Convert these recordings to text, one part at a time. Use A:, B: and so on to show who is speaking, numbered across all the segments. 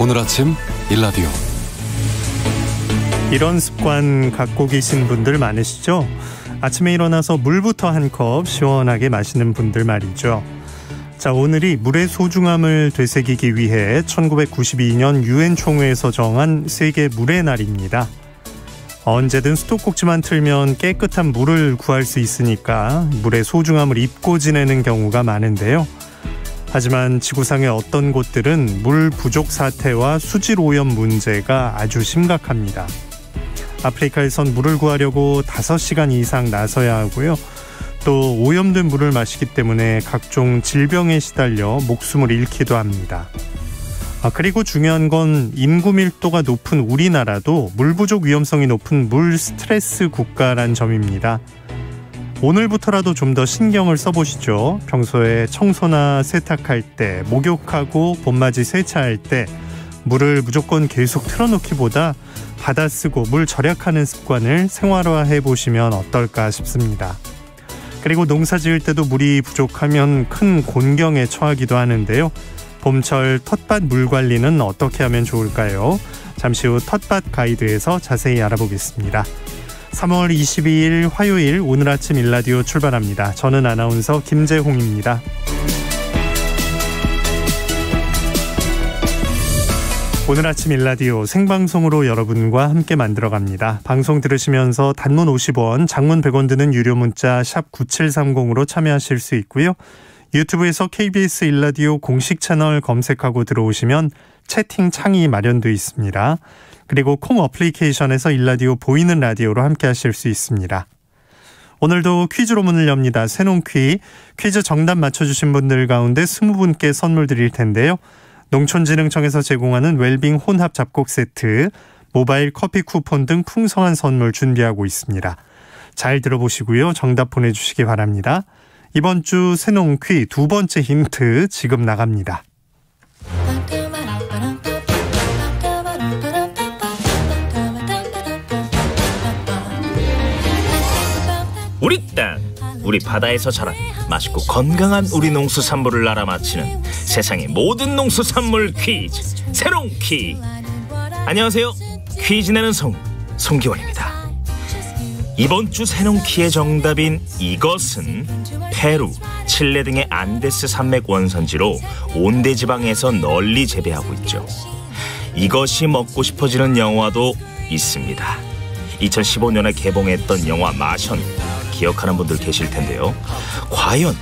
A: 오늘 아침 일라디오.
B: 이런 습관 갖고 계신 분들 많으시죠? 아침에 일어나서 물부터 한 컵 시원하게 마시는 분들 말이죠. 자, 오늘이 물의 소중함을 되새기기 위해 1992년 유엔 총회에서 정한 세계 물의 날입니다. 언제든 수도꼭지만 틀면 깨끗한 물을 구할 수 있으니까 물의 소중함을 잊고 지내는 경우가 많은데요. 하지만 지구상의 어떤 곳들은 물 부족 사태와 수질 오염 문제가 아주 심각합니다. 아프리카에선 물을 구하려고 5시간 이상 나서야 하고요. 또 오염된 물을 마시기 때문에 각종 질병에 시달려 목숨을 잃기도 합니다. 그리고 중요한 건 인구 밀도가 높은 우리나라도 물 부족 위험성이 높은 물 스트레스 국가란 점입니다. 오늘부터라도 좀 더 신경을 써보시죠. 평소에 청소나 세탁할 때, 목욕하고 봄맞이 세차할 때 물을 무조건 계속 틀어놓기보다 받아 쓰고 물 절약하는 습관을 생활화해 보시면 어떨까 싶습니다. 그리고 농사 지을 때도 물이 부족하면 큰 곤경에 처하기도 하는데요. 봄철 텃밭 물 관리는 어떻게 하면 좋을까요? 잠시 후 텃밭 가이드에서 자세히 알아보겠습니다. 3월 22일 화요일 오늘 아침 일라디오 출발합니다. 저는 아나운서 김재홍입니다. 오늘 아침 일라디오 생방송으로 여러분과 함께 만들어갑니다. 방송 들으시면서 단문 50원, 장문 100원 드는 유료 문자 샵 9730으로 참여하실 수 있고요. 유튜브에서 KBS 일라디오 공식 채널 검색하고 들어오시면 채팅 창이 마련되어 있습니다. 그리고 콩 어플리케이션에서 일라디오 보이는 라디오로 함께 하실 수 있습니다. 오늘도 퀴즈로 문을 엽니다. 새농퀴 퀴즈 정답 맞춰주신 분들 가운데 20분께 선물 드릴 텐데요. 농촌진흥청에서 제공하는 웰빙 혼합 잡곡 세트, 모바일 커피 쿠폰 등 풍성한 선물 준비하고 있습니다. 잘 들어보시고요. 정답 보내주시기 바랍니다. 이번 주 새농퀴 두 번째 힌트 지금 나갑니다.
C: 우리 땅, 우리 바다에서 자란 맛있고 건강한 우리 농수산물을 알아맞히는 세상의 모든 농수산물 퀴즈 새농퀴. 안녕하세요. 퀴즈 내는 송기원입니다. 이번 주 새농퀴의 정답인 이것은 페루, 칠레 등의 안데스 산맥 원산지로 온대지방에서 널리 재배하고 있죠. 이것이 먹고 싶어지는 영화도 있습니다. 2015년에 개봉했던 영화 마션 기억하는 분들 계실 텐데요. 과연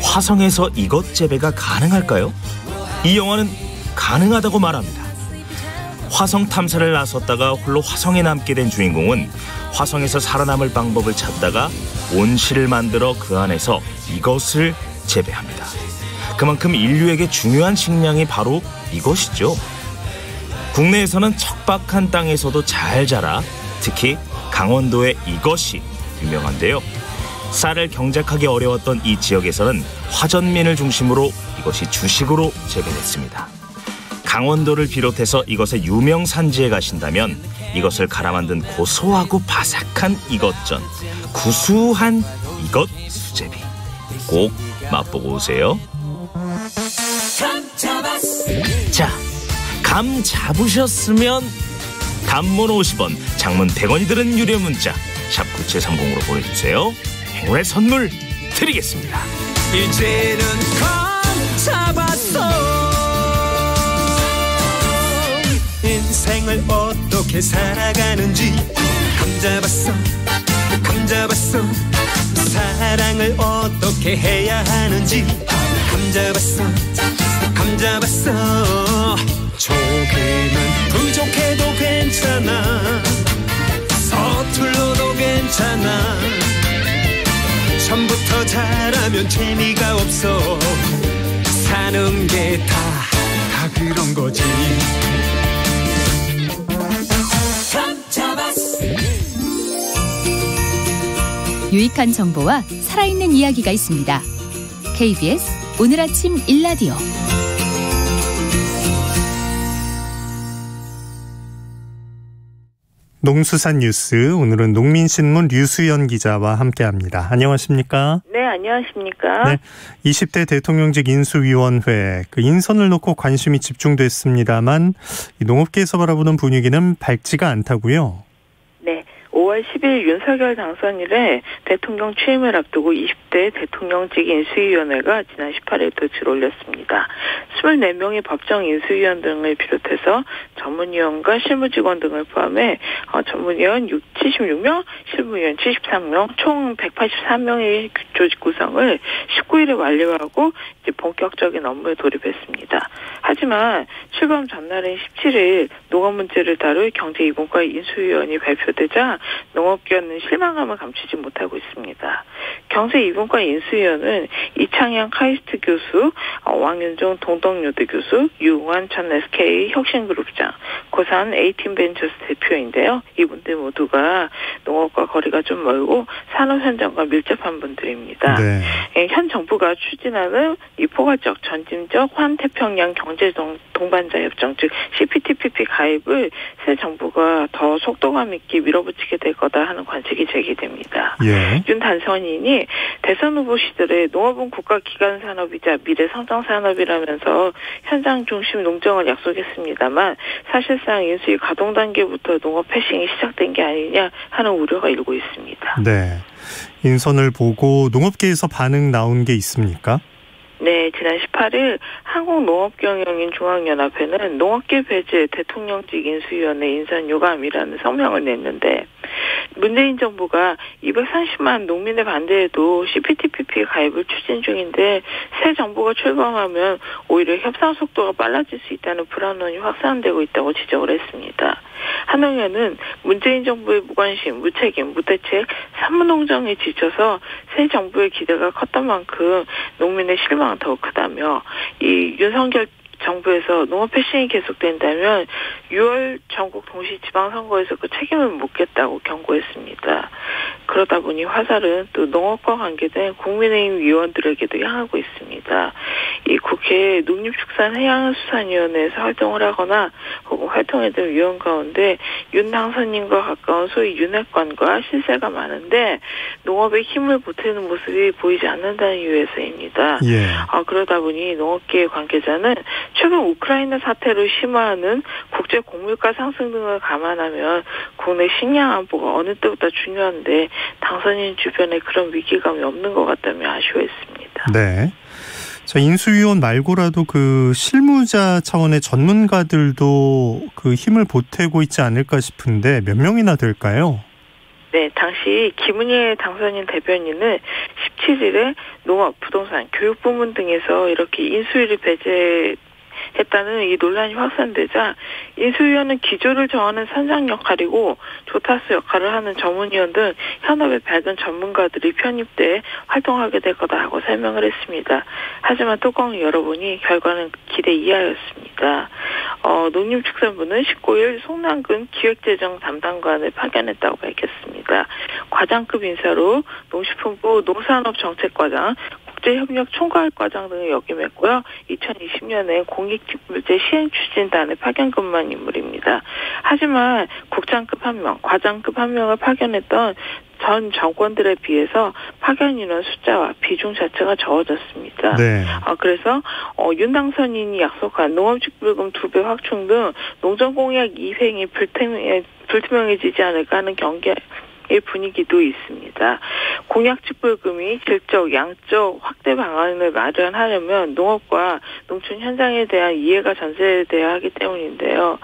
C: 화성에서 이것 재배가 가능할까요? 이 영화는 가능하다고 말합니다. 화성 탐사를 나섰다가 홀로 화성에 남게 된 주인공은 화성에서 살아남을 방법을 찾다가 온실을 만들어 그 안에서 이것을 재배합니다. 그만큼 인류에게 중요한 식량이 바로 이것이죠. 국내에서는 척박한 땅에서도 잘 자라 특히 강원도의 이것이 유명한데요. 쌀을 경작하기 어려웠던 이 지역에서는 화전민을 중심으로 이것이 주식으로 재배됐습니다. 강원도를 비롯해서 이것의 유명 산지에 가신다면 이것을 갈아 만든 고소하고 바삭한 이것전, 구수한 이것 수제비 꼭 맛보고 오세요. 자, 감 잡으셨으면 단문 50원, 장문 100원이 드는 유료 문자 샵 9730으로 보내주세요. 행운의 선물 드리겠습니다.
D: 이제는 감 잡았어. 인생을 어떻게 살아가는지 감 잡았어. 감 잡았어. 사랑을 어떻게 해야 하는지 감 잡았어. 감 잡았어. 조금은 부족해도 괜찮아. 서툴러도 괜찮아. 처음부터 잘하면 재미가 없어. 사는 게 다 그런 거지.
E: 유익한 정보와 살아있는 이야기가 있습니다. KBS 오늘 아침 일라디오.
B: 농수산 뉴스, 오늘은 농민신문 류수연 기자와 함께합니다. 안녕하십니까?
A: 네, 안녕하십니까?
B: 네, 20대 대통령직 인수위원회 인선을 놓고 관심이 집중됐습니다만 농업계에서 바라보는 분위기는 밝지가 않다고요?
A: 네. 5월 10일 윤석열 당선일에 대통령 취임을 앞두고 20대 대통령직 인수위원회가 지난 18일 도치를 올렸습니다. 24명의 법정 인수위원 등을 비롯해서 전문위원과 실무직원 등을 포함해 전문위원 76명, 실무위원 73명, 총 183명의 조직 구성을 19일에 완료하고 이제 본격적인 업무에 돌입했습니다. 하지만 출범 전날인 17일 농업 문제를 다룰 경제 2분과 인수위원이 발표되자 농업계는 실망감을 감추지 못하고 있습니다. 경제 2분과 인수위원은 이창양 카이스트 교수, 왕윤종 동덕여대 교수, 유웅환 전 SK 혁신그룹장, 고산 에이틴벤처스 대표인데요. 이분들 모두가 농업과 거리가 좀 멀고 산업 현장과 밀접한 분들입니다. 네. 현 정부가 추진하는 이 포괄적 전진적 환태평양 경제 동반자 협정 즉 CPTPP 가입을 새 정부가 더 속도감 있게 밀어붙이게 될 거다 하는 관측이 제기됩니다. 예. 윤 당선인이 대선 후보 시절에 농업은 국가 기간 산업이자 미래 성장 산업이라면서 현장 중심 농정을 약속했습니다만 사실상 인수위 가동 단계부터 농업 패싱이 시작된 게 아니냐 하는 우려가 일고 있습니다.
B: 네, 인선을 보고 농업계에서 반응 나온 게 있습니까?
A: 네, 지난 18일 한국농업경영인 중앙연합회는 농업계 배제 대통령직 인수위원회 인선 요감이라는 성명을 냈는데 문재인 정부가 230만 농민의 반대에도 CPTPP 가입을 추진 중인데 새 정부가 출범하면 오히려 협상 속도가 빨라질 수 있다는 불안론이 확산되고 있다고 지적을 했습니다. 한 의원은 문재인 정부의 무관심, 무책임, 무대책, 산무농정에 지쳐서 새 정부의 기대가 컸던 만큼 농민의 실망은 더욱 크다며 이 윤석열 정부에서 농업 패싱이 계속된다면 6월 전국 동시 지방선거에서 그 책임을 묻겠다고 경고했습니다. 그러다 보니 화살은 또 농업과 관계된 국민의힘 위원들에게도 향하고 있습니다. 이 국회 농림축산해양수산위원회에서 활동을 하거나 혹은 활동했던 위원 가운데 윤 당선인과 가까운 소위 윤핵관과 실세가 많은데 농업에 힘을 보태는 모습이 보이지 않는다는 이유에서입니다. 예. 그러다 보니 농업계 관계자는 최근 우크라이나 사태로 심화하는 국제 곡물가 상승 등을 감안하면 국내 식량 안보가 어느 때보다 중요한데 당선인 주변에 그런 위기감이 없는 것 같다며 아쉬워했습니다.
B: 네. 자, 인수위원 말고라도 실무자 차원의 전문가들도 힘을 보태고 있지 않을까 싶은데 몇 명이나 될까요?
A: 네, 당시 김은혜 당선인 대변인은 17일에 농업, 부동산, 교육 부문 등에서 이렇게 인수위를 배제했다는 이 논란이 확산되자 인수위원은 기조를 정하는 선장 역할이고 조타스 역할을 하는 전문위원 등 현업의 밝은 전문가들이 편입돼 활동하게 될 거다 하고 설명을 했습니다. 하지만 뚜껑을 열어보니 결과는 기대 이하였습니다. 농림축산부는 19일 송남근 기획재정 담당관을 파견했다고 밝혔습니다. 과장급 인사로 농식품부 농산업정책과장, 국제협력 총괄과장 등을 역임했고요. 2020년에 공익기술제 시행추진단의 파견근무한 인물입니다. 하지만 국장급 1명, 과장급 1명을 파견했던 전 정권들에 비해서 파견 인원 숫자와 비중 자체가 적어졌습니다. 네. 그래서 윤 당선인이 약속한 농업직불금 2배 확충 등 농정공약 이행이 불투명해지지 않을까 하는 의 분위기도 있습니다. 공약직불금이 질적, 양적 확대 방안을 마련하려면 농업과 농촌 현장에 대한 이해가 전제돼야 하기 때문인데요.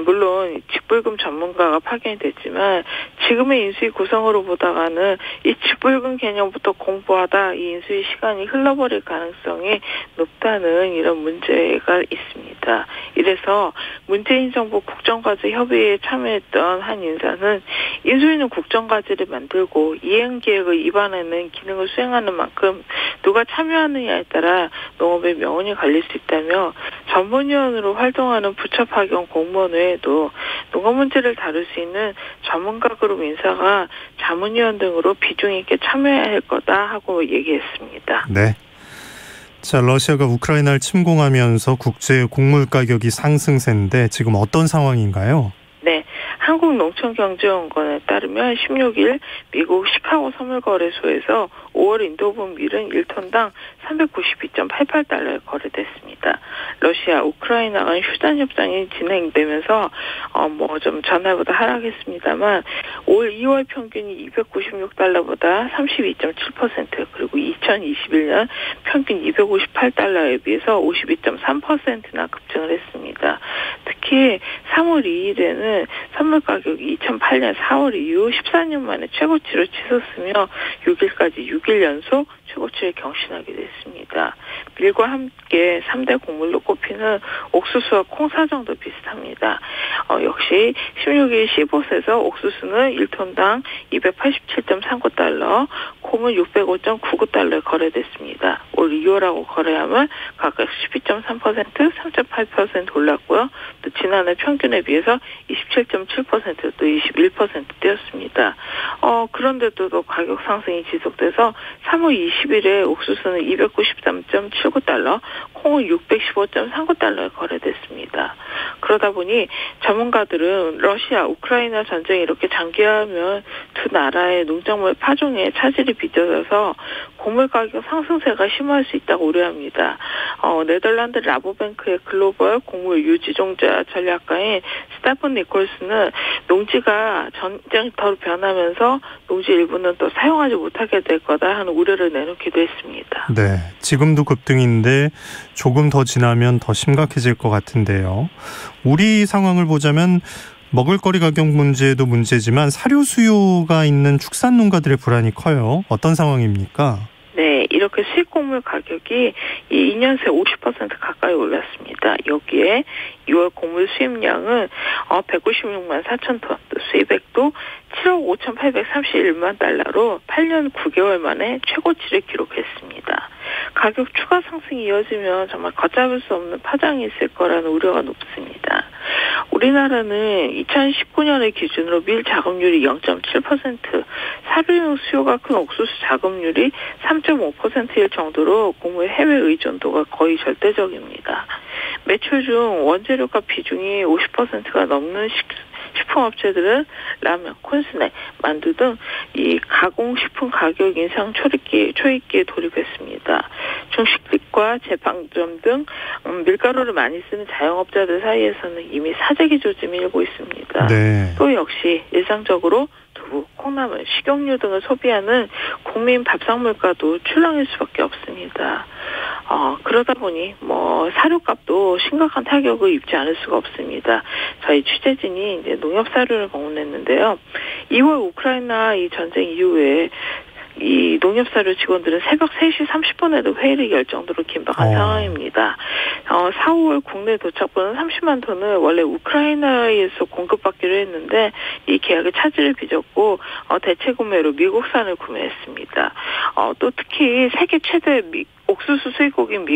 A: 물론 직불금 전문가가 파견이 됐지만 지금의 인수위 구성으로 보다가는 이 직불금 개념부터 공부하다 이 인수위 시간이 흘러버릴 가능성이 높다는 이런 문제가 있습니다. 이래서 문재인 정부 국정과제 협의회에 참여했던 한 인사는 인수위는 국정과제를 만들고 이행계획을 입안하는 기능을 수행하는 만큼 누가 참여하느냐에 따라 농업의 명운이 갈릴 수 있다며 전문위원으로 활동하는 부처 파견 공무원 외에도 농업 문제를 다룰 수 있는 전문가 그룹 인사가 자문위원 등으로 비중 있게 참여해야 할 거다 하고 얘기했습니다.
B: 네. 자, 러시아가 우크라이나를 침공하면서 국제 곡물 가격이 상승세인데 지금 어떤 상황인가요?
A: 네. 한국농촌경제연구원에 따르면 16일 미국 시카고 선물거래소에서 5월 인도분 밀은 1톤당 392.88달러에 거래됐습니다. 러시아, 우크라이나가 휴전 협상이 진행되면서 좀 전날보다 하락했습니다만 올 2월 평균이 296달러보다 32.7% 그리고 2021년 평균 258달러에 비해서 52.3%나 급증을 했습니다. 특히 3월 2일에는 선물 가격이 2008년 4월 이후 14년 만에 최고치를 치솟으며 6일까지 6일 연속 최고치를 경신하게 됐습니다. 밀과 함께 3대 곡물로 꼽히는 옥수수와 콩 사정도 비슷합니다. 역시 16일 15세에서 옥수수는 1톤당 287.39달러, 콩은 605.99달러에 거래됐습니다. 올 2월하고 거래하면 각각 12.3%, 3.8% 올랐고요. 또 지난해 평균에 비해서 27.7%, 또 21% 뛰었습니다. 그런데도 또 가격 상승이 지속돼서 3월 20일에 옥수수는 293.79달러, 콩은 615.39달러에 거래됐습니다. 그러다 보니 전문가들은 러시아, 우크라이나 전쟁이 이렇게 장기화하면 두 나라의 농작물 파종에 차질이 빚어져서 곡물 가격 상승세가 심화할 수 있다고 우려합니다. 네덜란드 라보뱅크의 글로벌 곡물 유지종자 전략가인 스테픈 니콜스는 농지가 전쟁터로 변하면서 농지 일부는 또 사용하지 못하게 될 거다 하는 우려를 내놓기도 했습니다.
B: 네, 지금도 급등인데 조금 더 지나면 더 심각해질 것 같은데요. 우리 상황을 보자면 먹을거리 가격 문제도 문제지만 사료 수요가 있는 축산 농가들의 불안이 커요. 어떤 상황입니까?
A: 네, 이렇게 수입곡물 가격이 2년 새 50% 가까이 올랐습니다. 여기에 6월 곡물 수입량은 196만 4천 톤, 또 수입액도 7억 5,831만 달러로 8년 9개월 만에 최고치를 기록했습니다. 가격 추가 상승이 이어지면 정말 걷잡을 수 없는 파장이 있을 거라는 우려가 높습니다. 우리나라는 2019년을 기준으로 밀 자급률이 0.7%, 사료용 수요가 큰 옥수수 자급률이 3.5%일 정도로 곡물 해외 의존도가 거의 절대적입니다. 매출 중 원재료값 비중이 50%가 넘는 식품업체들은 라면, 콘스낵, 만두 등 이 가공식품 가격 인상 초입기에 돌입했습니다. 중식집과 제빵점 등 밀가루를 많이 쓰는 자영업자들 사이에서는 이미 사재기 조짐이 일고 있습니다.
B: 네.
A: 또 역시 일상적으로 두부, 콩나물, 식용유 등을 소비하는 국민 밥상 물가도 출렁일 수밖에 없습니다. 그러다 보니 사료값도 심각한 타격을 입지 않을 수가 없습니다. 저희 취재진이 이제 농협 사료를 방문했는데요. 2월 우크라이나 이 전쟁 이후에 이 농협사료 직원들은 새벽 3시 30분에도 회의를 열 정도로 긴박한 상황입니다. 4, 5월 국내 도착분은 30만 톤을 원래 우크라이나에서 공급받기로 했는데 이 계약에 차질을 빚었고 대체 구매로 미국산을 구매했습니다. 또 특히 세계 최대 옥수수 수입국인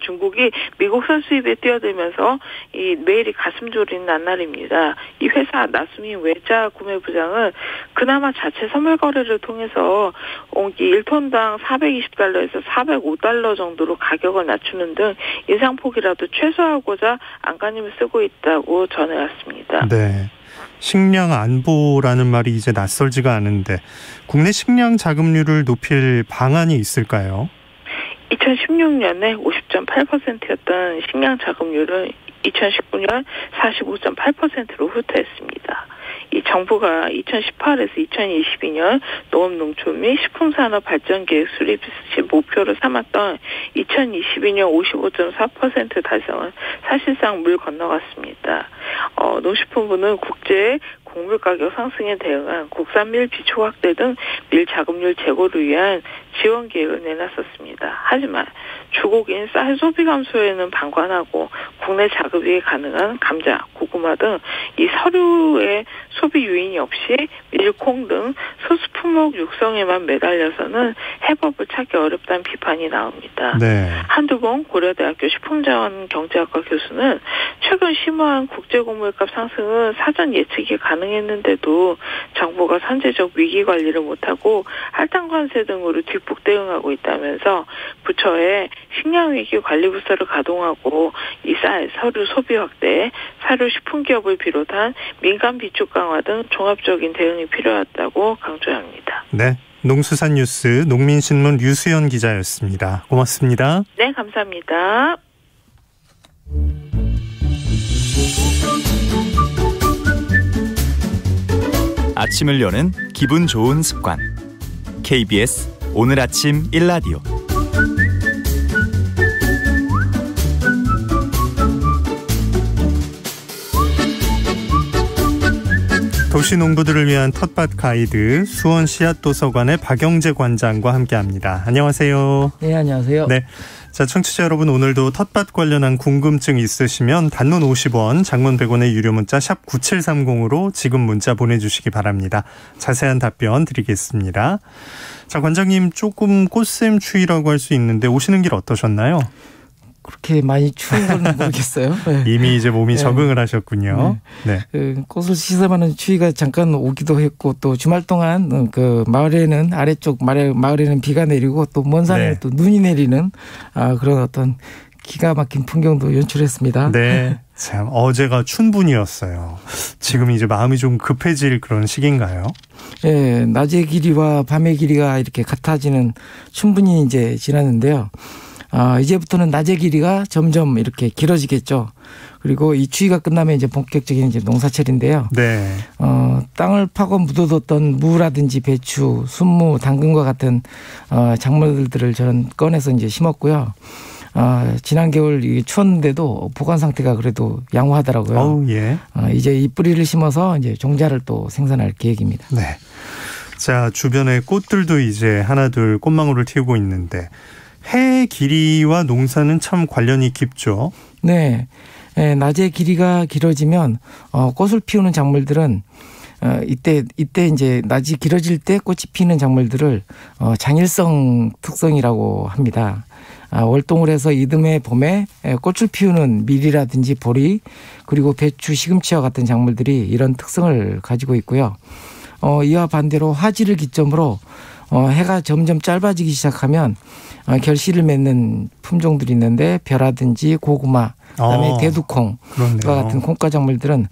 A: 중국이 미국산 수입에 뛰어들면서 이 매일이 가슴 졸이는 나날입니다. 이 회사 나수민 외자 구매부장은 그나마 자체 선물 거래를 통해서 1톤당 420달러에서 405달러 정도로 가격을 낮추는 등 인상폭이라도 최소화하고자 안간힘을 쓰고 있다고 전해왔습니다.
B: 네. 식량 안보라는 말이 이제 낯설지가 않은데 국내 식량 자급률을 높일 방안이 있을까요?
A: 2016년에 50.8%였던 식량 자급률은 2019년 45.8%로 후퇴했습니다. 이 정부가 2018에서 2022년 농업농촌 및 식품산업 발전계획 수립 목표로 삼았던 2022년 55.4% 달성은 사실상 물 건너갔습니다. 농식품부는 국제 곡물 가격 상승에 대응한 국산밀 비축 확대 등 밀 자급률 제고를 위한 지원 계획을 내놨었습니다. 하지만 주곡인 쌀 소비 감소에는 방관하고 국내 자급이 가능한 감자, 고구마 등 이 서류의 소비 유인이 없이 밀, 콩 등 소수 품목 육성에만 매달려서는 해법을 찾기 어렵다는 비판이 나옵니다.
B: 네.
A: 한두봉 고려대학교 식품자원경제학과 교수는 최근 심화한 국제곡물값 상승은 사전 예측이 가능했는데도 정부가 선제적 위기 관리를 못하고 할당관세 등으로 뒷북 대폭 대응하고 있다면서 부처에 식량위기관리부서를 가동하고 이 쌀, 서류 소비 확대, 사료 식품기업을 비롯한 민간 비축 강화 등 종합적인 대응이 필요하다고 강조합니다.
B: 네, 농수산뉴스 농민신문 류수연 기자였습니다. 고맙습니다.
A: 네, 감사합니다.
F: 아침을 여는 기분 좋은 습관. KBS 오늘 아침 1라디오.
B: 도시농부들을 위한 텃밭 가이드 수원 씨앗도서관의 박영재 관장과 함께합니다. 안녕하세요.
G: 네, 안녕하세요.
B: 네, 자, 청취자 여러분, 오늘도 텃밭 관련한 궁금증 있으시면 단문 50원, 장문 100원의 유료 문자 샵 9730으로 지금 문자 보내주시기 바랍니다. 자세한 답변 드리겠습니다. 자, 관장님, 조금 꽃샘 추위라고 할 수 있는데 오시는 길 어떠셨나요?
G: 그렇게 많이 추운 건 모르겠어요. 네.
B: 이미 이제 몸이 적응을 하셨군요.
G: 네. 꽃을 시샘하는 추위가 잠깐 오기도 했고, 또 주말 동안 그 마을에는 아래쪽 마을에는 비가 내리고 또 먼 산에 또 눈이 내리는 그런 어떤 기가 막힌 풍경도 연출했습니다.
B: 네. 참, 어제가 춘분이었어요. 지금 이제 마음이 좀 급해질 그런 시기인가요?
G: 네, 낮의 길이와 밤의 길이가 이렇게 같아지는 춘분이 이제 지났는데요. 이제부터는 낮의 길이가 점점 이렇게 길어지겠죠. 그리고 이 추위가 끝나면 이제 본격적인 이제 농사철인데요.
B: 네.
G: 땅을 파고 묻어뒀던 무라든지 배추, 순무, 당근과 같은 작물들을 저는 꺼내서 이제 심었고요. 지난 겨울 추웠는데도 보관 상태가 그래도 양호하더라고요.
B: 예.
G: 이제 이 뿌리를 심어서 이제 종자를 또 생산할 계획입니다.
B: 네. 자, 주변에 꽃들도 이제 하나둘 꽃망울을 틔우고 있는데 해 길이와 농사는 참 관련이 깊죠.
G: 네. 낮의 길이가 길어지면 꽃을 피우는 작물들은 이때 이제 낮이 길어질 때 꽃이 피는 작물들을 장일성 특성이라고 합니다. 월동을 해서 이듬해 봄에 꽃을 피우는 밀이라든지 보리, 그리고 배추, 시금치와 같은 작물들이 이런 특성을 가지고 있고요. 이와 반대로 화지를 기점으로 해가 점점 짧아지기 시작하면 결실을 맺는 품종들이 있는데 벼라든지 고구마, 그다음에 대두콩과 같은 콩가 작물들은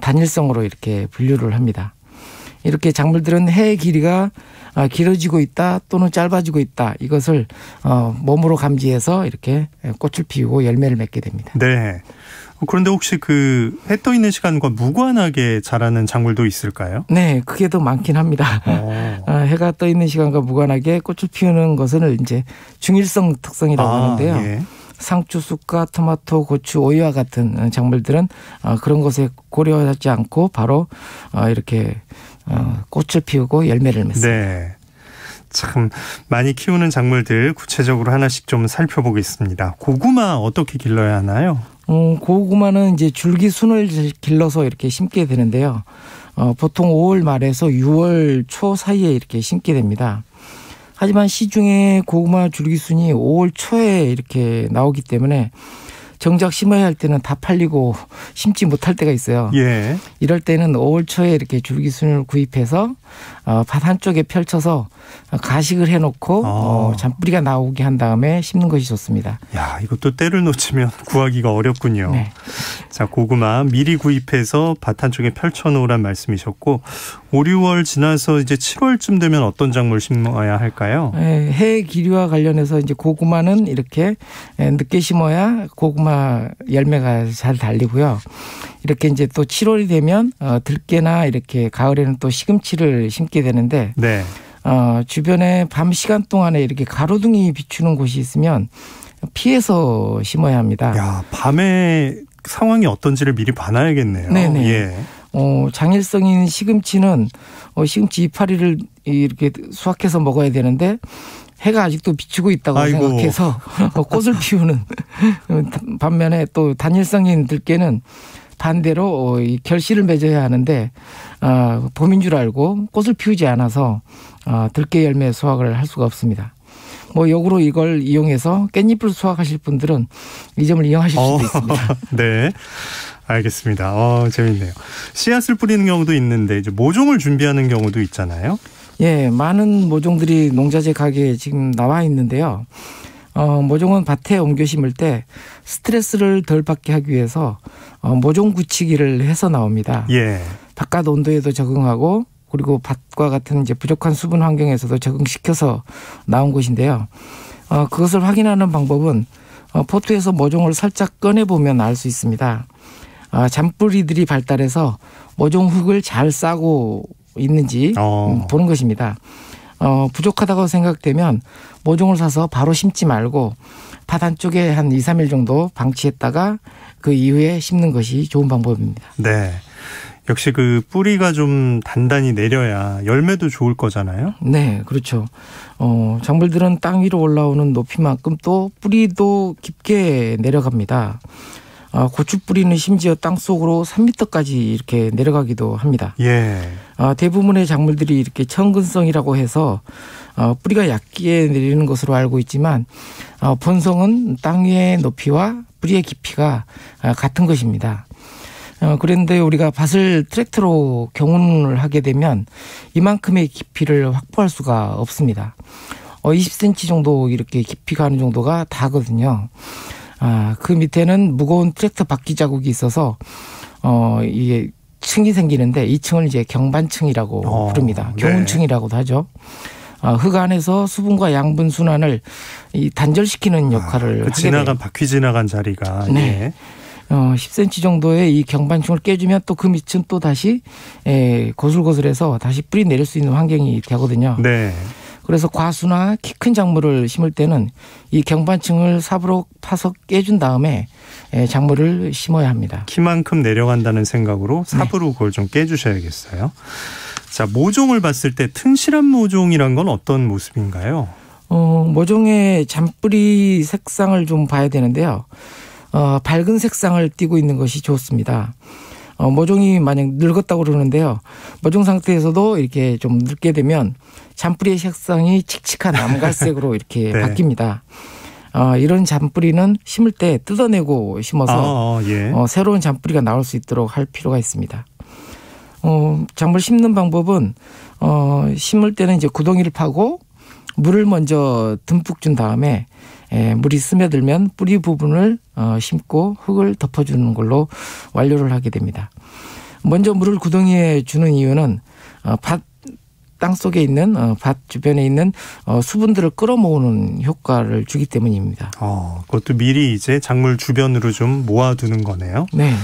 G: 단일성으로 이렇게 분류를 합니다. 이렇게 작물들은 해의 길이가 길어지고 있다 또는 짧아지고 있다, 이것을 몸으로 감지해서 이렇게 꽃을 피우고 열매를 맺게 됩니다.
B: 네. 그런데 혹시 그 해 떠 있는 시간과 무관하게 자라는 작물도 있을까요?
G: 네, 그게 더 많긴 합니다. 해가 떠 있는 시간과 무관하게 꽃을 피우는 것은 이제 중일성 특성이라고 하는데요. 예. 상추, 쑥과 토마토, 고추, 오이와 같은 작물들은 그런 것에 고려하지 않고 바로 이렇게 꽃을 피우고 열매를 맺습니다.
B: 네. 참 많이 키우는 작물들 구체적으로 하나씩 좀 살펴보겠습니다. 고구마 어떻게 길러야 하나요?
G: 고구마는 이제 줄기순을 길러서 이렇게 심게 되는데요. 보통 5월 말에서 6월 초 사이에 이렇게 심게 됩니다. 하지만 시중에 고구마 줄기순이 5월 초에 이렇게 나오기 때문에 정작 심어야 할 때는 다 팔리고 심지 못할 때가 있어요. 예. 이럴 때는 5월 초에 이렇게 줄기순을 구입해서 밭 한쪽에 펼쳐서 가식을 해놓고 잔뿌리가 나오게 한 다음에 심는 것이 좋습니다.
B: 야, 이것도 때를 놓치면 구하기가 어렵군요. 네. 자, 고구마 미리 구입해서 밭 한쪽에 펼쳐놓으란 말씀이셨고 5, 6월 지나서 이제 7월쯤 되면 어떤 작물 심어야 할까요?
G: 네, 해 길이와 관련해서 이제 고구마는 이렇게 늦게 심어야 고구마 열매가 잘 달리고요. 이렇게 이제 또 7월이 되면 들깨나 이렇게 가을에는 또 시금치를 심게 되는데 네. 주변에 밤 시간 동안에 이렇게 가로등이 비추는 곳이 있으면 피해서 심어야 합니다.
B: 야, 밤에 상황이 어떤지를 미리 봐놔야겠네요.
G: 네네.
B: 예.
G: 장일성인 시금치는 시금치 이파리를 이렇게 수확해서 먹어야 되는데 해가 아직도 비추고 있다고 생각해서 꽃을 피우는 반면에 또 단일성인 들깨는 반대로 결실을 맺어야 하는데 봄인 줄 알고 꽃을 피우지 않아서 들깨 열매 수확을 할 수가 없습니다. 역으로 이걸 이용해서 깻잎을 수확하실 분들은 이 점을 이용하실 수도 있습니다.
B: 네. 알겠습니다. 재밌네요. 씨앗을 뿌리는 경우도 있는데 이제 모종을 준비하는 경우도 있잖아요.
G: 예, 많은 모종들이 농자재 가게에 지금 나와 있는데요. 모종은 밭에 옮겨 심을 때 스트레스를 덜 받게 하기 위해서 모종 굳히기를 해서 나옵니다.
B: 예.
G: 바깥 온도에도 적응하고 그리고 밭과 같은 이제 부족한 수분 환경에서도 적응시켜서 나온 것인데요. 그것을 확인하는 방법은 포트에서 모종을 살짝 꺼내보면 알 수 있습니다. 잔뿌리들이 발달해서 모종 흙을 잘 싸고 있는지 보는 것입니다. 부족하다고 생각되면 모종을 사서 바로 심지 말고 밭 안쪽에 한 2, 3일 정도 방치했다가 그 이후에 심는 것이 좋은 방법입니다.
B: 네. 역시 그 뿌리가 좀 단단히 내려야 열매도 좋을 거잖아요.
G: 네, 그렇죠. 작물들은 땅 위로 올라오는 높이만큼 또 뿌리도 깊게 내려갑니다. 고추 뿌리는 심지어 땅 속으로 3m까지 이렇게 내려가기도 합니다.
B: 예.
G: 대부분의 작물들이 이렇게 천근성이라고 해서 뿌리가 얕게 내리는 것으로 알고 있지만 본성은 땅 위의 높이와 뿌리의 깊이가 같은 것입니다. 그런데 우리가 밭을 트랙터로 경운을 하게 되면 이만큼의 깊이를 확보할 수가 없습니다. 20cm 정도 이렇게 깊이 가는 정도가 다거든요. 그 밑에는 무거운 트랙터 바퀴 자국이 있어서 이게 층이 생기는데 이 층을 이제 경반층이라고 부릅니다. 경운층이라고도 하죠. 흙 안에서 수분과 양분 순환을 단절시키는 역할을 하게 돼요.
B: 바퀴 지나간 자리가.
G: 네.
B: 예.
G: 10cm 정도의 이 경반층을 깨주면 또 그 밑은 또 다시 고슬고슬해서 다시 뿌리 내릴 수 있는 환경이 되거든요.
B: 네.
G: 그래서 과수나 키 큰 작물을 심을 때는 이 경반층을 삽으로 파서 깨준 다음에 작물을 심어야 합니다.
B: 키만큼 내려간다는 생각으로 삽으로 그걸 좀 깨주셔야겠어요. 자, 모종을 봤을 때 튼실한 모종이란 건 어떤 모습인가요?
G: 모종의 잔뿌리 색상을 좀 봐야 되는데요. 밝은 색상을 띠고 있는 것이 좋습니다. 모종이 만약 늙었다고 그러는데요. 모종 상태에서도 이렇게 좀 늙게 되면 잔뿌리의 색상이 칙칙한 암갈색으로 이렇게
B: 네.
G: 바뀝니다. 이런 잔뿌리는 심을 때 뜯어내고 심어서 새로운 잔뿌리가 나올 수 있도록 할 필요가 있습니다. 작물 심는 방법은 심을 때는 이제 구덩이를 파고 물을 먼저 듬뿍 준 다음에 물이 스며들면 뿌리 부분을 심고 흙을 덮어주는 걸로 완료를 하게 됩니다. 먼저 물을 구덩이에 주는 이유는 밭 땅속에 있는 밭 주변에 있는 수분들을 끌어모으는 효과를 주기 때문입니다.
B: 그것도 미리 이제 작물 주변으로 좀 모아두는 거네요.
G: 네.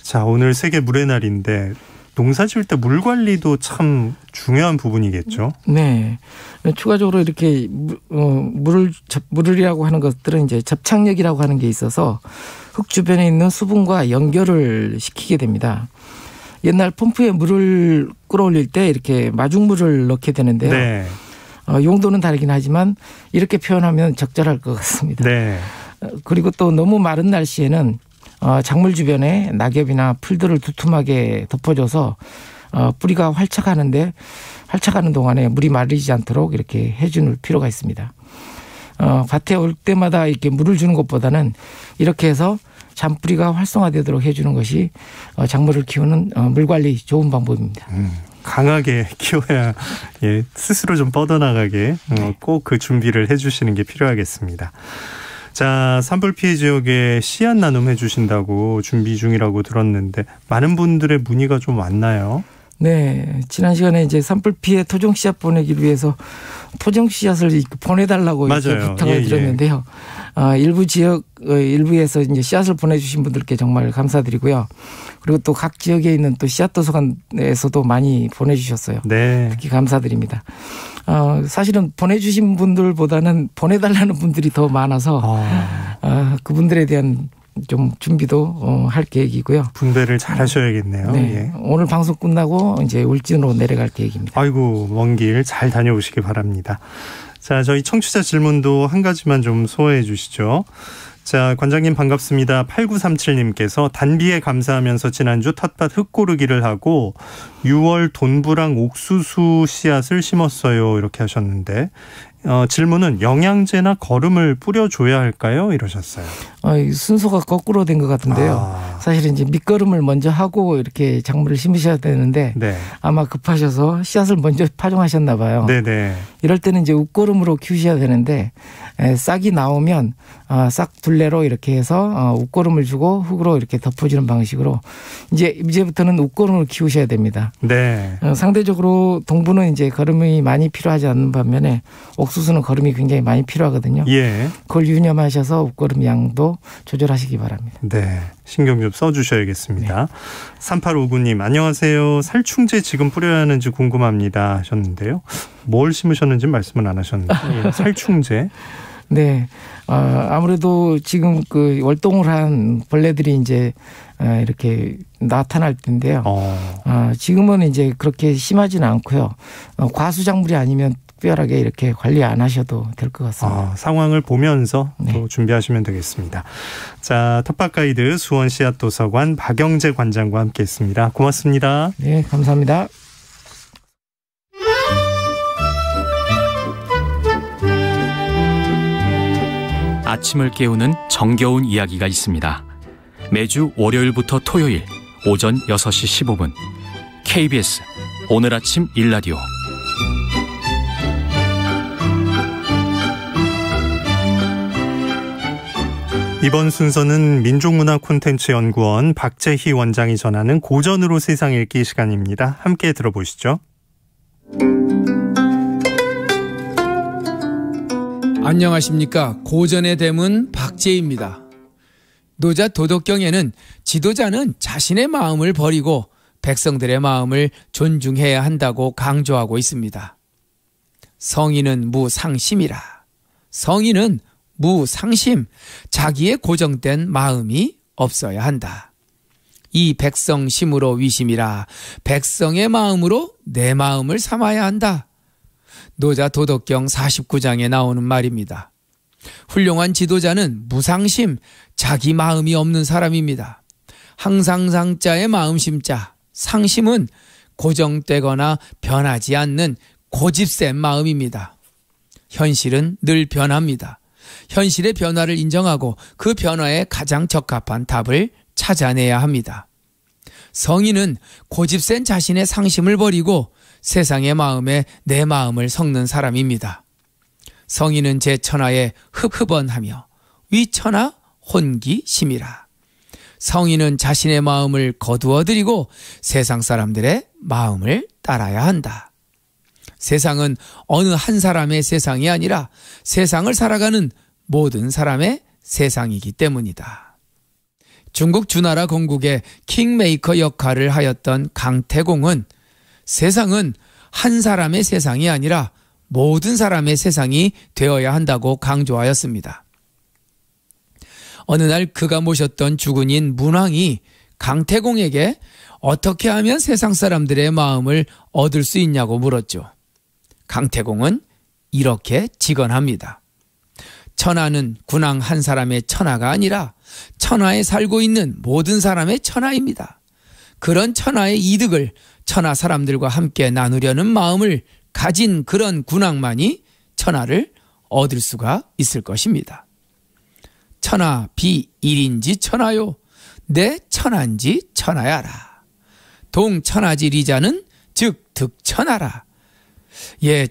B: 자, 오늘 세계 물의 날인데 농사 지을 때 물 관리도 참 중요한 부분이겠죠.
G: 네. 추가적으로 이렇게 물이라고 하는 것들은 이제 접착력이라고 하는 게 있어서 흙 주변에 있는 수분과 연결을 시키게 됩니다. 옛날 펌프에 물을 끌어올릴 때 이렇게 마중물을 넣게 되는데요.
B: 네.
G: 용도는 다르긴 하지만 이렇게 표현하면 적절할 것 같습니다.
B: 네.
G: 그리고 또 너무 마른 날씨에는 작물 주변에 낙엽이나 풀들을 두툼하게 덮어줘서 뿌리가 활착하는 동안에 물이 마르지 않도록 이렇게 해줄 필요가 있습니다. 밭에 올 때마다 이렇게 물을 주는 것보다는 이렇게 해서 잔뿌리가 활성화되도록 해주는 것이 작물을 키우는 물 관리 좋은 방법입니다.
B: 강하게 키워야 스스로 좀 뻗어나가게 꼭 그 준비를 해주시는 게 필요하겠습니다. 자, 산불 피해 지역에 씨앗 나눔 해주신다고 준비 중이라고 들었는데 많은 분들의 문의가 좀 왔나요?
G: 네, 지난 시간에 이제 산불 피해 토종 씨앗 보내기를 위해서 토종 씨앗을 보내달라고 이렇게 부탁을 드렸는데요. 일부 지역 일부에서 이제 씨앗을 보내주신 분들께 정말 감사드리고요. 그리고 또 각 지역에 있는 또 씨앗 도서관에서도 많이 보내주셨어요.
B: 네,
G: 특히 감사드립니다. 사실은 보내주신 분들보다는 보내달라는 분들이 더 많아서 그분들에 대한 좀 준비도 할 계획이고요.
B: 분배를 잘 하셔야겠네요.
G: 네.
B: 예.
G: 오늘 방송 끝나고 이제 울진으로 내려갈 계획입니다.
B: 아이고, 먼 길 잘 다녀오시기 바랍니다. 자, 저희 청취자 질문도 한 가지만 좀 소화해 주시죠. 자, 관장님 반갑습니다. 8937님께서 단비에 감사하면서 지난주 텃밭 흙 고르기를 하고 6월 돈부랑 옥수수 씨앗을 심었어요. 이렇게 하셨는데 질문은 영양제나 거름을 뿌려줘야 할까요? 이러셨어요.
G: 순서가 거꾸로 된 것 같은데요. 사실은 이제 밑거름을 먼저 하고 이렇게 작물을 심으셔야 되는데 네. 아마 급하셔서 씨앗을 먼저 파종하셨나 봐요. 네네. 이럴 때는 이제 웃거름으로 키우셔야 되는데 싹이 나오면 싹 둘레로 이렇게 해서 웃거름을 주고 흙으로 이렇게 덮어주는 방식으로 이제부터는 웃거름을 키우셔야 됩니다. 네. 상대적으로 동부는 이제 거름이 많이 필요하지 않는 반면에 옥수수는 거름이 굉장히 많이 필요하거든요. 예. 그걸 유념하셔서 웃거름 양도 조절하시기 바랍니다.
B: 네. 신경 좀 써주셔야겠습니다. 네. 3859님 안녕하세요. 살충제 지금 뿌려야 하는지 궁금합니다 하셨는데요. 뭘 심으셨는지 말씀은 안 하셨는데 살충제.
G: 네. 아무래도 지금 그 월동을 한 벌레들이 이제 이렇게 나타날 텐데요. 지금은 이제 그렇게 심하지는 않고요. 과수작물이 아니면 특별하게 이렇게 관리 안 하셔도 될 것 같습니다.
B: 상황을 보면서 네. 또 준비하시면 되겠습니다. 자, 텃밭 가이드 수원 씨앗도서관 박영재 관장과 함께했습니다. 고맙습니다.
G: 네, 감사합니다.
H: 아침을 깨우는 정겨운 이야기가 있습니다. 매주 월요일부터 토요일 오전 6시 15분 KBS 오늘 아침 일라디오.
B: 이번 순서는 민족문화콘텐츠연구원 박재희 원장이 전하는 고전으로 세상 읽기 시간입니다. 함께 들어보시죠.
I: 안녕하십니까. 고전의 대문 박재희입니다. 노자 도덕경에는 지도자는 자신의 마음을 버리고 백성들의 마음을 존중해야 한다고 강조하고 있습니다. 성인은 무상심이라. 성인은 무상심, 자기의 고정된 마음이 없어야 한다. 이 백성심으로 위심이라. 백성의 마음으로 내 마음을 삼아야 한다. 노자 도덕경 49장에 나오는 말입니다. 훌륭한 지도자는 무상심, 자기 마음이 없는 사람입니다. 항상상자의 마음심자, 상심은 고정되거나 변하지 않는 고집센 마음입니다. 현실은 늘 변합니다. 현실의 변화를 인정하고 그 변화에 가장 적합한 답을 찾아내야 합니다. 성인은 고집센 자신의 상심을 버리고 세상의 마음에 내 마음을 섞는 사람입니다. 성인은 제 천하에 흡흡언하며 위천하 혼기심이라. 성인은 자신의 마음을 거두어들이고 세상 사람들의 마음을 따라야 한다. 세상은 어느 한 사람의 세상이 아니라 세상을 살아가는 모든 사람의 세상이기 때문이다. 중국 주나라 건국의 킹메이커 역할을 하였던 강태공은 세상은 한 사람의 세상이 아니라 모든 사람의 세상이 되어야 한다고 강조하였습니다. 어느 날 그가 모셨던 주군인 문왕이 강태공에게 어떻게 하면 세상 사람들의 마음을 얻을 수 있냐고 물었죠. 강태공은 이렇게 직언합니다. 천하는 군왕 한 사람의 천하가 아니라 천하에 살고 있는 모든 사람의 천하입니다. 그런 천하의 이득을 천하 사람들과 함께 나누려는 마음을 가진 그런 군왕만이 천하를 얻을 수가 있을 것입니다. 천하 비일인지 천하요, 내 천하인지 천하야라. 동천하지 리자는 즉 득천하라.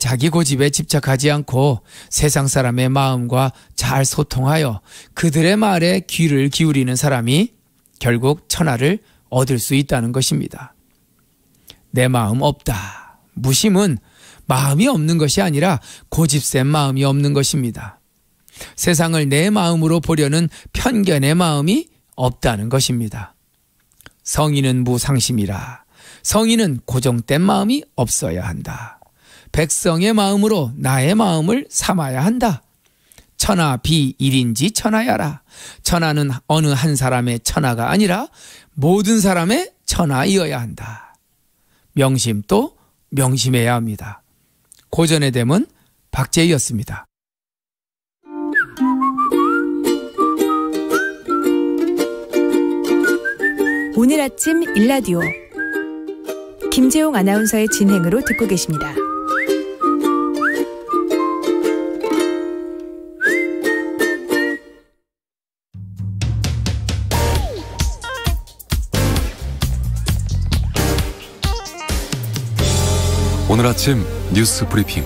I: 자기 고집에 집착하지 않고 세상 사람의 마음과 잘 소통하여 그들의 말에 귀를 기울이는 사람이 결국 천하를 얻을 수 있다는 것입니다. 내 마음 없다. 무심은 마음이 없는 것이 아니라 고집센 마음이 없는 것입니다. 세상을 내 마음으로 보려는 편견의 마음이 없다는 것입니다. 성인은 무상심이라. 성인은 고정된 마음이 없어야 한다. 백성의 마음으로 나의 마음을 삼아야 한다. 천하 비일인지 천하야라. 천하는 어느 한 사람의 천하가 아니라 모든 사람의 천하이어야 한다. 명심 또 명심해야 합니다. 고전의 대문 박재희였습니다.
J: 오늘 아침 일라디오 김재용 아나운서의 진행으로 듣고 계십니다.
K: 오늘 아침 뉴스 브리핑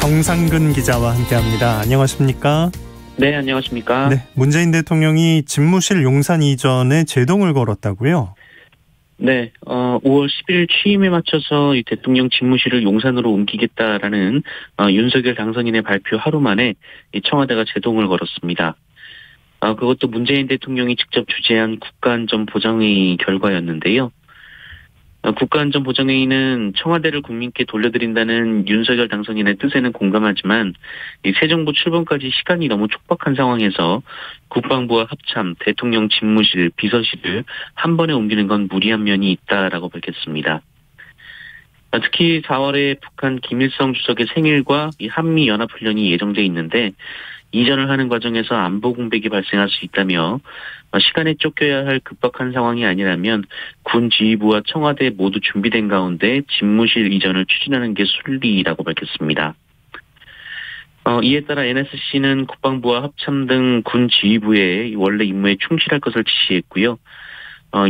B: 정상근 기자와 함께합니다. 안녕하십니까?
L: 네, 안녕하십니까?
B: 네, 문재인 대통령이 집무실 용산 이전에 제동을 걸었다고요?
L: 네, 5월 10일 취임에 맞춰서 이 대통령 집무실을 용산으로 옮기겠다라는 윤석열 당선인의 발표 하루 만에 이 청와대가 제동을 걸었습니다. 그것도 문재인 대통령이 직접 주재한 국가안전보장회의 결과였는데요. 국가안전보장회의는 청와대를 국민께 돌려드린다는 윤석열 당선인의 뜻에는 공감하지만 이 새 정부 출범까지 시간이 너무 촉박한 상황에서 국방부와 합참, 대통령 집무실, 비서실을 한 번에 옮기는 건 무리한 면이 있다라고 밝혔습니다. 특히 4월에 북한 김일성 주석의 생일과 이 한미연합훈련이 예정돼 있는데 이전을 하는 과정에서 안보 공백이 발생할 수 있다며 시간에 쫓겨야 할 급박한 상황이 아니라면 군 지휘부와 청와대 모두 준비된 가운데 집무실 이전을 추진하는 게 순리라고 밝혔습니다. 이에 따라 NSC는 국방부와 합참 등 군 지휘부의 원래 임무에 충실할 것을 지시했고요.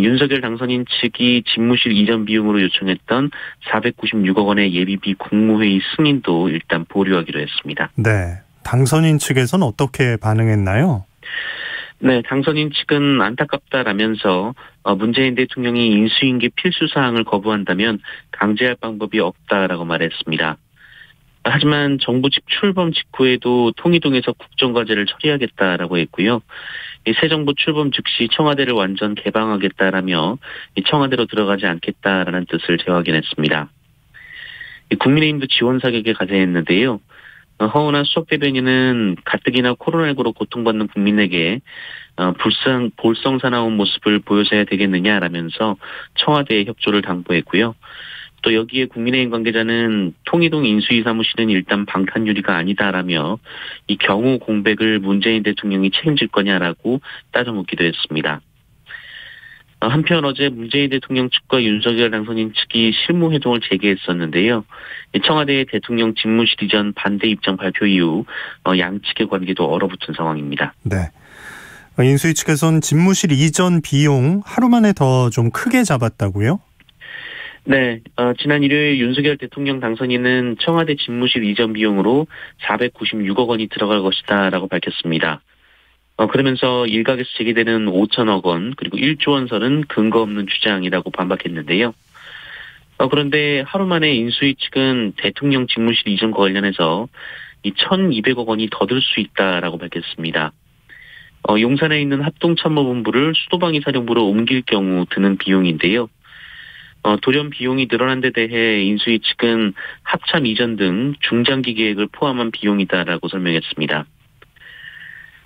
L: 윤석열 당선인 측이 집무실 이전 비용으로 요청했던 496억 원의 예비비 국무회의 승인도 일단 보류하기로 했습니다.
B: 네. 당선인 측에서는 어떻게 반응했나요?
L: 네, 당선인 측은 안타깝다라면서 문재인 대통령이 인수인계 필수 사항을 거부한다면 강제할 방법이 없다라고 말했습니다. 하지만 정부 집 출범 직후에도 통이동에서 국정과제를 처리하겠다라고 했고요. 새 정부 출범 즉시 청와대를 완전 개방하겠다라며 청와대로 들어가지 않겠다라는 뜻을 재확인했습니다. 국민의힘도 지원 사격에 가세했는데요. 허은하 수석 대변인은 가뜩이나 코로나19로 고통받는 국민에게 볼성사나운 모습을 보여줘야 되겠느냐라면서 청와대에 협조를 당부했고요. 또 여기에 국민의힘 관계자는 통이동 인수위 사무실은 일단 방탄유리가 아니다라며 이 경우 공백을 문재인 대통령이 책임질 거냐라고 따져묻기도 했습니다. 한편 어제 문재인 대통령 측과 윤석열 당선인 측이 실무회동을 재개했었는데요. 청와대의 대통령 집무실 이전 반대 입장 발표 이후 양측의 관계도 얼어붙은 상황입니다.
B: 네. 인수위 측에서는 집무실 이전 비용 하루 만에 더 좀 크게 잡았다고요?
L: 네, 지난 일요일 윤석열 대통령 당선인은 청와대 집무실 이전 비용으로 496억 원이 들어갈 것이다라고 밝혔습니다. 그러면서 일각에서 제기되는 5천억 원 그리고 1조 원 선은 근거 없는 주장이라고 반박했는데요. 그런데 하루 만에 인수위 측은 대통령 집무실 이전과 관련해서 이 1,200억 원이 더 들 수 있다라고 밝혔습니다. 용산에 있는 합동참모본부를 수도방위 사령부로 옮길 경우 드는 비용인데요. 돌연 비용이 늘어난 데 대해 인수위 측은 합참 이전 등 중장기 계획을 포함한 비용이다라고 설명했습니다.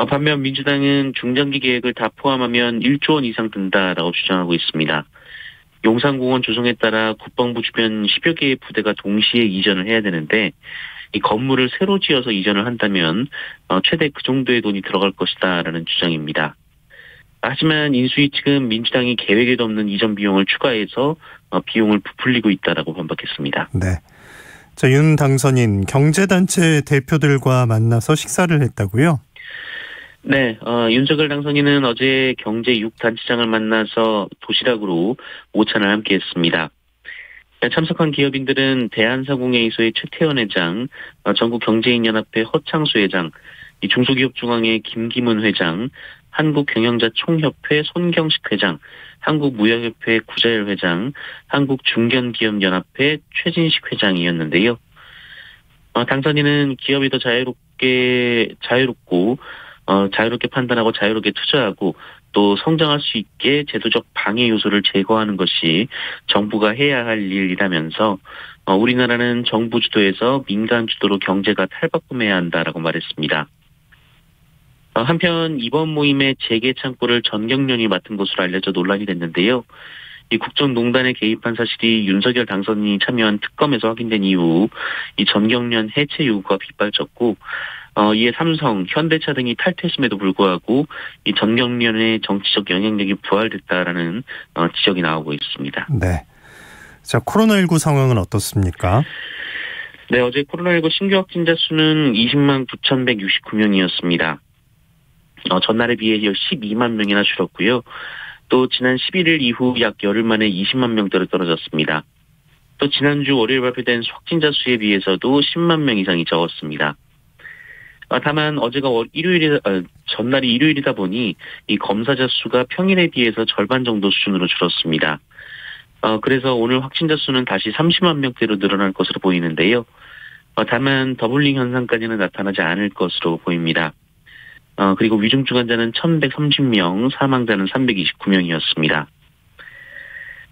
L: 반면 민주당은 중장기 계획을 다 포함하면 1조 원 이상 든다라고 주장하고 있습니다. 용산공원 조성에 따라 국방부 주변 10여 개의 부대가 동시에 이전을 해야 되는데 이 건물을 새로 지어서 이전을 한다면 최대 그 정도의 돈이 들어갈 것이다라는 주장입니다. 하지만 인수위 측은 민주당이 계획에도 없는 이전 비용을 추가해서 비용을 부풀리고 있다라고 반박했습니다.
B: 네. 자, 윤 당선인 경제단체 대표들과 만나서 식사를 했다고요?
L: 네, 윤석열 당선인은 어제 경제 6단체장을 만나서 도시락으로 오찬을 함께 했습니다. 참석한 기업인들은 대한사공회의소의 최태원 회장, 전국경제인연합회 허창수 회장, 중소기업중앙회 김기문 회장, 한국경영자총협회 손경식 회장, 한국무역협회 구자열 회장, 한국중견기업연합회 최진식 회장이었는데요. 당선인은 기업이 더 자유롭게 판단하고 자유롭게 투자하고 또 성장할 수 있게 제도적 방해 요소를 제거하는 것이 정부가 해야 할 일이라면서 우리나라는 정부 주도에서 민간 주도로 경제가 탈바꿈해야 한다라고 말했습니다. 한편 이번 모임의 재개 창구를 전경련이 맡은 것으로 알려져 논란이 됐는데요. 이 국정농단에 개입한 사실이 윤석열 당선인이 참여한 특검에서 확인된 이후 이 전경련 해체 요구가 빗발쳤고 이에 삼성, 현대차 등이 탈퇴했음에도 불구하고 이 전경련의 정치적 영향력이 부활됐다라는 지적이 나오고 있습니다.
B: 네. 자, 코로나19 상황은 어떻습니까?
L: 네, 어제 코로나19 신규 확진자 수는 20만 9,169명이었습니다. 전날에 비해 12만 명이나 줄었고요. 또 지난 11일 이후 약 열흘 만에 20만 명대로 떨어졌습니다. 또 지난주 월요일 발표된 확진자 수에 비해서도 10만 명 이상이 적었습니다. 다만 어제가 전날이 일요일이다 보니 이 검사자 수가 평일에 비해서 절반 정도 수준으로 줄었습니다. 그래서 오늘 확진자 수는 다시 30만 명대로 늘어날 것으로 보이는데요. 다만 더블링 현상까지는 나타나지 않을 것으로 보입니다. 그리고 위중증 환자는 1,130명, 사망자는 329명이었습니다.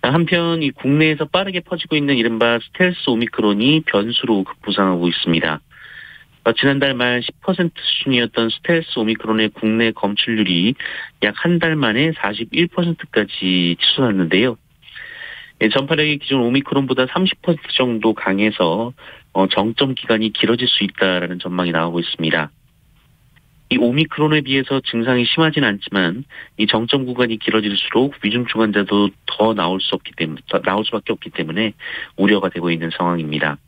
L: 한편 이 국내에서 빠르게 퍼지고 있는 이른바 스텔스 오미크론이 변수로 급부상하고 있습니다. 지난달 말 10% 수준이었던 스텔스 오미크론의 국내 검출률이 약 한 달 만에 41%까지 치솟았는데요. 전파력이 기존 오미크론보다 30% 정도 강해서 정점 기간이 길어질 수 있다라는 전망이 나오고 있습니다. 이 오미크론에 비해서 증상이 심하진 않지만 이 정점 구간이 길어질수록 위중증 환자도 더 나올 수밖에 없기 때문에 우려가 되고 있는 상황입니다.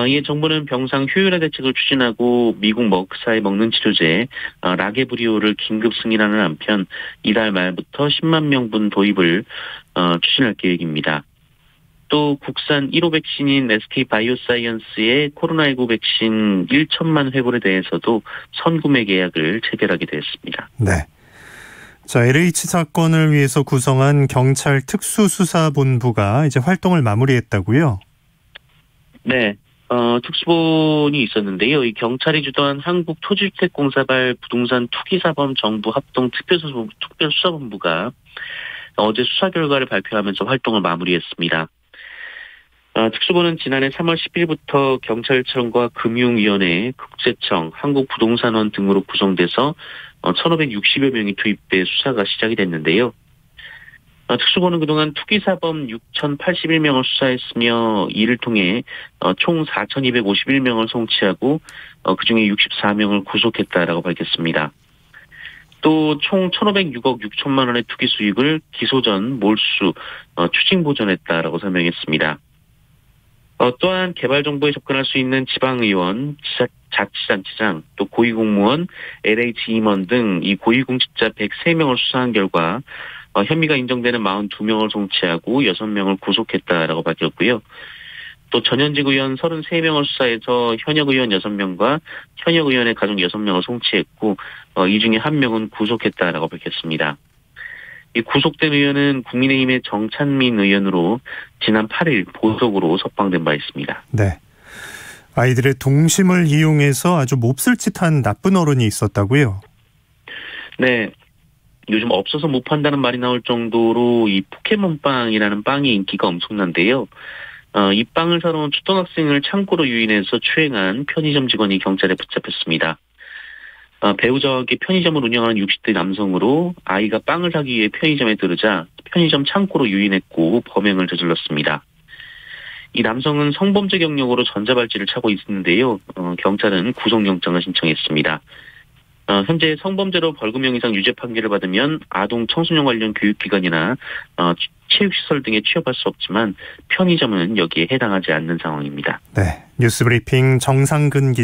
L: 이에 정부는 병상 효율화 대책을 추진하고 미국 머크사의 먹는 치료제 라게브리오를 긴급 승인하는 한편 이달 말부터 10만 명분 도입을 추진할 계획입니다. 또 국산 1호 백신인 SK바이오사이언스의 코로나19 백신 1천만 회분에 대해서도 선구매 계약을 체결하게 됐습니다.
B: 네. 자, LH 사건을 위해서 구성한 경찰 특수수사본부가 이제 활동을 마무리했다고요?
L: 네. 특수본이 있었는데요. 이 경찰이 주도한 한국토지주택공사발 부동산 투기사범 정부 합동 특별수사본부가 어제 수사 결과를 발표하면서 활동을 마무리했습니다. 특수본은 지난해 3월 10일부터 경찰청과 금융위원회, 국세청, 한국부동산원 등으로 구성돼서 1,560여 명이 투입돼 수사가 시작이 됐는데요. 특수본은 그동안 투기사범 6,081명을 수사했으며 이를 통해 총 4,251명을 송치하고 그중에 64명을 구속했다라고 밝혔습니다. 또 총 1,506억 6천만 원의 투기 수익을 기소전 몰수, 추징 보전했다라고 설명했습니다. 또한 개발 정보에 접근할 수 있는 지방의원, 자치단체장, 또 고위공무원, LH 임원 등 이 고위공직자 103명을 수사한 결과 혐의가 인정되는 42명을 송치하고 6명을 구속했다라고 밝혔고요. 또 전현직 의원 33명을 수사해서 현역 의원 6명과 현역 의원의 가족 6명을 송치했고 이 중에 1명은 구속했다라고 밝혔습니다. 이 구속된 의원은 국민의힘의 정찬민 의원으로 지난 8일 보석으로 석방된 바 있습니다.
B: 네. 아이들의 동심을 이용해서 아주 몹쓸짓한 나쁜 어른이 있었다고요?
L: 네. 요즘 없어서 못 판다는 말이 나올 정도로 이 포켓몬빵이라는 빵이 인기가 엄청난데요. 이 빵을 사러 온 초등학생을 창고로 유인해서 추행한 편의점 직원이 경찰에 붙잡혔습니다. 배우자와 함께 편의점을 운영하는 60대 남성으로 아이가 빵을 사기 위해 편의점에 들으자 편의점 창고로 유인했고 범행을 저질렀습니다. 이 남성은 성범죄 경력으로 전자발찌를 차고 있는데요. 경찰은 구속영장을 신청했습니다. 현재 성범죄로 벌금형 이상 유죄 판결을 받으면 아동 청소년 관련 교육기관이나 체육시설 등에 취업할 수 없지만 편의점은 여기에 해당하지 않는 상황입니다.
B: 네, 뉴스브리핑 정상근 기자.